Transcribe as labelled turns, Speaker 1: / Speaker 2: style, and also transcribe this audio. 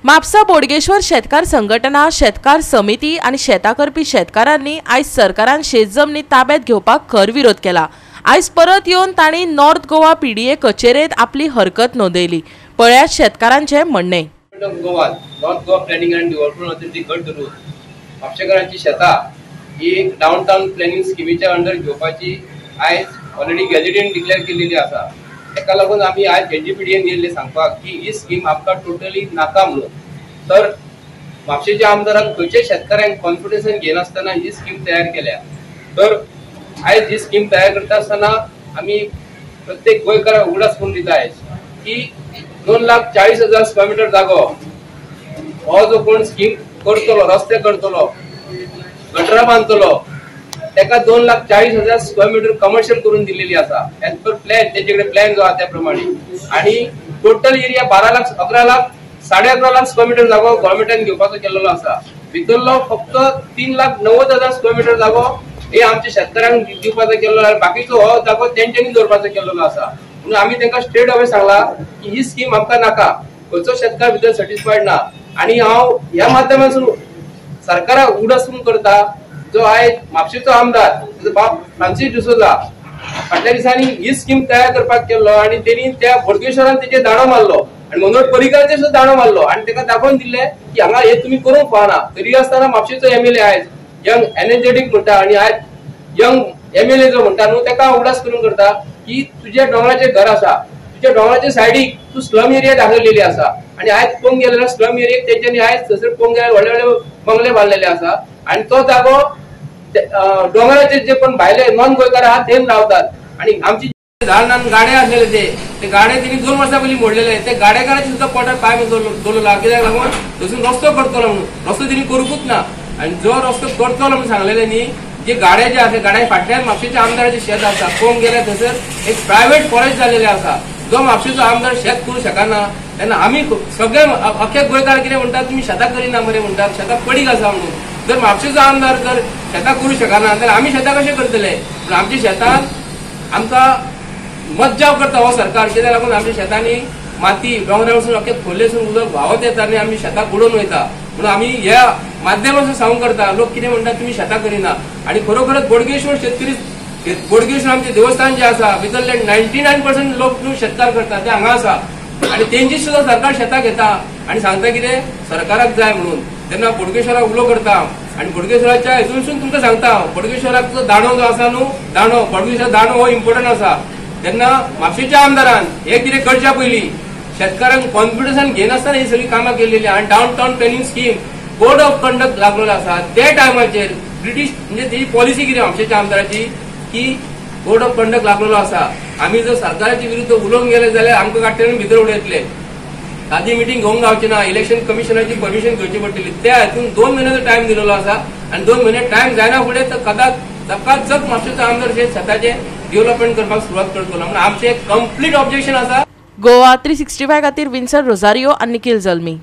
Speaker 1: म्हापसा बोडगेश्वर शेतकार संघटना, शेतकार समिती आणि शेता करपी शेतकारांनी आयज सरकारान शेत जमनी ताब्यात घेवपाक खर विरोध केला। आयज परत येवन तांणी नॉर्थ गोवा पीडीए कचेरेत आपली हरकत नोंदयली। पळयात शेतकारांचे म्हणणे।
Speaker 2: North Goa planning and development authority गट धरून म्हापशेकारांची शेतां ही डाउनटाउन प्लॅनिंग स्किमीच्या अंडर घेवपाची आयज ऑलरेडी गॅजेटीन डिक्लेअर केलेली आसा। एका लागून आम्ही आज एनजीपीडीएन गेल्ले सांगपाक की ही स्कीम आमकां टोटली नाका म्हणून। तर म्हापशेच्या आमदारांक खंयच्या शेतकऱ्यांक कॉन्फिडन्सान घेनासतना ही स्कीम तयार केल्या। तर आयज ही स्कीम तयार करता आसतना आम्ही प्रत्येक गोंयकाराक उगडास करून दिता आयज की 2,40,000 स्क्वेअर मीटर जागो हो जो कोण स्कीम करतलो, रस्ते करतलो, गटरां बांधतलो, तेका 2,40,000 स्क्वेअर मीटर कमर्शियल करून दिलेली आसा। एज पर प्लॅन तेजेकडे प्लॅन जो आसा त्या प्रमाणे। आणि total area 12 lakh 11 lakh 11.5 lakh square metre जागो गव्हर्नमेंटान घेवपाचो केलेलो आसा। भितरलो फक्त 3,90,000 स्क्वेअर मीटर जागो हे आमच्या शेतकऱ्यांक दिवपाचो केलेलो आसा। बाकीचो हो जागो तेंच्यांनी दवरपाचो केलेलो आसा। म्हणून आम्ही तांकां स्ट्रेट अवे सांगला की ही स्कीम आमकां नाका, खंयचो शेतकार भितर सॅटिस्फायड ना। आणि हांव ह्या माध्यमांतून सरकाराक उगडास करता, जो आयज म्हापशेचो आमदार ताचो बाप फ्रांसीस डिसोजा फाटल्या दिसांनी ही स्कीम तयार करपाक केल्लो आणि तेणी त्या बोडगेश्वरान तेजे दाणो मारलो आणि मनोहर पर्रीकाराचेर सुद्धा दाणो मारलो आणि ताका दाखोवन दिले की हांगा हे तुम्ही करूंक फावना। तरी आसतना म्हापशेचो एमएलए आयज यंग एनर्जेटिक म्हणटा आणि आयज यंग एमएलए जो म्हणटा न्हू ताका उगडास करून करता की तुझे डोंगराचेर घर आसा, तुझ्या डोंगराच्या सायडीक तू स्लम एरिया दाखयलेली आसा आणि आयज पळोवंक गेल्यार स्लम एरियाक तेंच्यांनी आयज थंयसर पळोवंक गेल्यार व्हडले व्हडले बंगले बांदलेले आसा आणि तो जागो डोंगराचे जे पण भायले नॉन गोंयकार आहात ते रावतात। आणि आमची झाडान गाडे आसलेले ते गाडे त्यांनी 2 वर्सां पयलीं मोडलेले, ते गाडेकाराचे सुद्धा पोटार पाय दवरला कित्याक लागून थंयसून रस्तो करतलो म्हणून। रस्तो तेणी करूंकूच ना आणि जो रस्तो करतलो म्हणून सांगलेले न्ही, जे गाडे जे आसा गाड्या फाटल्यान म्हापशेच्या आमदाराचे शेत आसा पळोवंक गेल्यार थंयसर एक प्रायव्हेट फॉरेस्ट जाल्लेले आसा। जो म्हापशेचो आमदार शेत करूं शकना तेन्ना आमी सगळे अख्खे गोंयकार कितें म्हणटात, तुमी शेतां करिना मरे म्हणटात, शेतां पडीक आसा म्हणून। जर म्हापशेचो आमदार जर शेतां करूं शकना जाल्यार आमी शेतां कशें करतले? पूण आमच्या शेतांत आमकां मज्जाव करता हो सरकार, कित्याक लागून आमच्या शेतांनी माती डोंगरावरसून अख्खे खोलेसून उदक व्हांवत येता आनी आमी शेतां बुडोवन वयता। म्हणून आमी ह्या माध्यमांतून सांगूंक करता, लोक कितें म्हणटात तुमी शेतां करिना। आणि खरोखरच बोडगेश्वर शेतकरी बोडगेश्वर आमचे देवस्थान जे आसा भितरले 99% लोक शेतकार करतात ते हांगा आसा आणि तेंची सुद्धा सरकार शेतां घेता आणि सांगता कितें सरकाराक जाय म्हणून। तेन्ना बोडगेश्वराक उलो करता आणि बोडगेश्वराच्या हितूनसून तुमकां सांगता, बोडगेश्वराचो दाणो जो आसा न्हू, दाणो बोडगेश्वर दाणो हो इम्पॉर्टंट आसा। तेन्ना म्हापशेच्या आमदारान हे कितें करच्या पयलीं शेतकारांक कॉन्फिडन्सान घेनासतना ही सगळी कामां केलेली आणि downtown planning scheme code of conduct लागलेलो आसा। त्या टायमाचेर ब्रिटीश म्हणजे तेजी पॉलिसी कितें म्हापशेच्या आमदाराची की कोड ऑफ कंडक्ट लागलेलो आसा। आमी जर सरकाराच्या विरुद्ध उलोवंक गेले जाल्यार आमकां काडटले भितर उडयतले। ताजी मिटींग घेवंक गावची ना, इलेक्शन कमिशनाची परमिशन घेवची पडटली। त्या हातून 2 म्हयन्याचो टायम दिलेलो आसा आणि 2 म्हयने टायम जायना फुडें तर चकाचक म्हापशेचो आमदार शेताचे डेव्हलपमेंट करपाक सुरवात करतलो म्हणून आमचें कंप्लीट ऑब्जेक्शन आसा।
Speaker 1: गोवा 365 खातीर विन्सन रोझारियो आनी निखिल जल्मी।